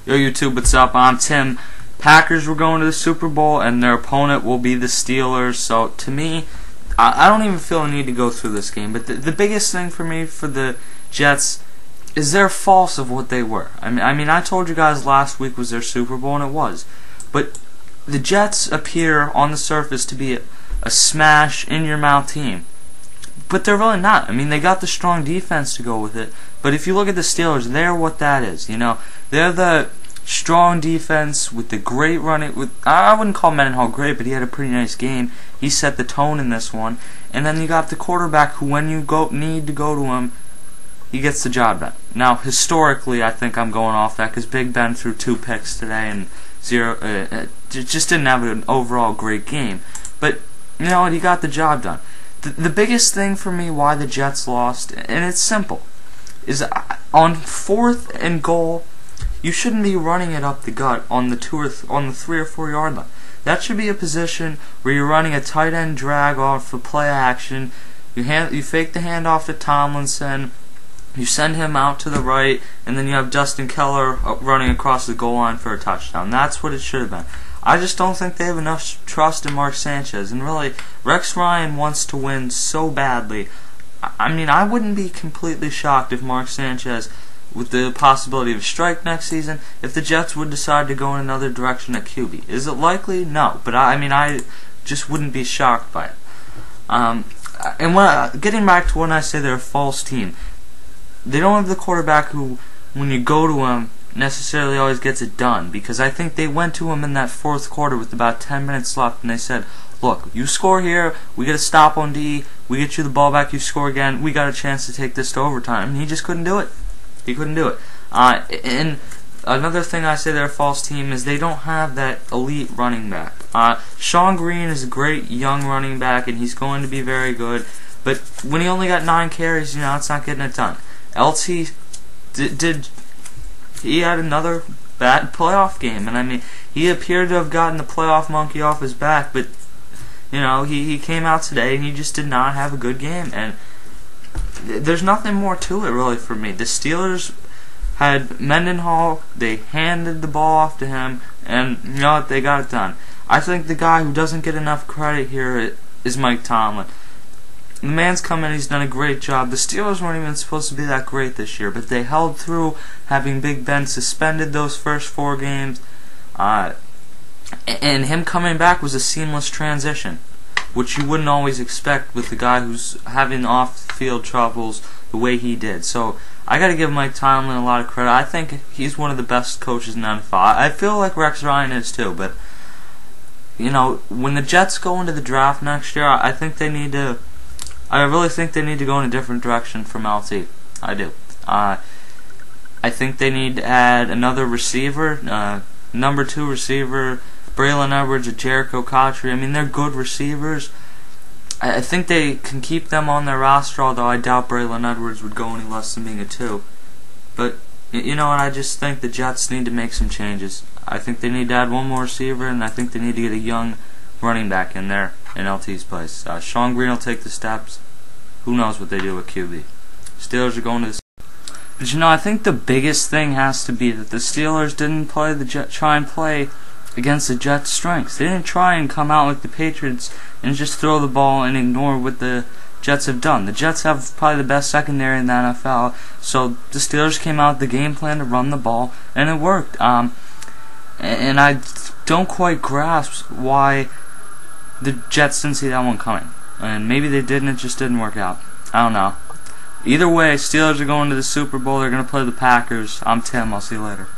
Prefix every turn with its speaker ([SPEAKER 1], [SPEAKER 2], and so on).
[SPEAKER 1] Yo YouTube, what's up? I'm Tim. Packers were going to the Super Bowl and their opponent will be the Steelers. So to me, I don't even feel a need to go through this game. But the biggest thing for me for the Jets is they're false of what they were. I mean, I told you guys last week was their Super Bowl, and it was. But the Jets appear on the surface to be a smash, in-your-mouth team. But they're really not. I mean, they got the strong defense to go with it. But if you look at the Steelers, they're what that is. You know, they're the strong defense with the great running. I wouldn't call Mendenhall great, but he had a pretty nice game. He set the tone in this one. And then you got the quarterback who, when you need to go to him, he gets the job done. Now, historically, I think I'm going off that because Big Ben threw 2 picks today and just didn't have an overall great game. But you know what? He got the job done. The biggest thing for me why the Jets lost, and it's simple, is on 4th and goal, you shouldn't be running it up the gut on the 3 or 4 yard line. That should be a position where you're running a tight end drag off for play action. You fake the handoff to Tomlinson. You send him out to the right, and then you have Dustin Keller running across the goal line for a touchdown. That's what it should have been. I just don't think they have enough trust in Mark Sanchez. And really, Rex Ryan wants to win so badly. I mean, I wouldn't be completely shocked if Mark Sanchez, with the possibility of a strike next season, if the Jets would decide to go in another direction at QB. Is it likely? No. But I just wouldn't be shocked by it. And getting back to when I say they're a false team, they don't have the quarterback who, when you go to him, necessarily always gets it done, because I think they went to him in that 4th quarter with about 10 minutes left and they said, look, you score here, we get a stop on D, we get you the ball back, you score again, we got a chance to take this to overtime. And he just couldn't do it. He couldn't do it. And another thing I say they're a false team is they don't have that elite running back. Sean Green is a great young running back and he's going to be very good, but when he only got 9 carries, you know, it's not getting it done. LT he had another bad playoff game, and I mean, he appeared to have gotten the playoff monkey off his back, but you know, he came out today and he just did not have a good game, and there's nothing more to it really for me. The Steelers had Mendenhall, they handed the ball off to him, and you know what, they got it done. I think the guy who doesn't get enough credit here is Mike Tomlin. The man's come in, he's done a great job. The Steelers weren't even supposed to be that great this year, but they held through, having Big Ben suspended those first 4 games. And him coming back was a seamless transition, which you wouldn't always expect with the guy who's having off-field troubles the way he did. So I got to give Mike Tomlin a lot of credit. I think he's one of the best coaches in the NFL. I feel like Rex Ryan is too, but you know, when the Jets go into the draft next year, I really think they need to go in a different direction from LT. I do. I think they need to add another receiver, number 2 receiver, Braylon Edwards or Jericho Cotchery. I mean, they're good receivers. I think they can keep them on their roster, although I doubt Braylon Edwards would go any less than being a 2. But, you know what, I just think the Jets need to make some changes. I think they need to add one more receiver, and I think they need to get a young running back in there in LT's place. Sean Green will take the steps. Who knows what they do with QB. Steelers are going to the... But you know, I think the biggest thing has to be that the Steelers didn't try and play against the Jets' strengths. They didn't try and come out like the Patriots and just throw the ball and ignore what the Jets have done. The Jets have probably the best secondary in the NFL, so the Steelers came out with the game plan to run the ball, and it worked. And I don't quite grasp why the Jets didn't see that one coming. And maybe they did and it just didn't work out. I don't know. Either way, Steelers are going to the Super Bowl. They're going to play the Packers. I'm Tim. I'll see you later.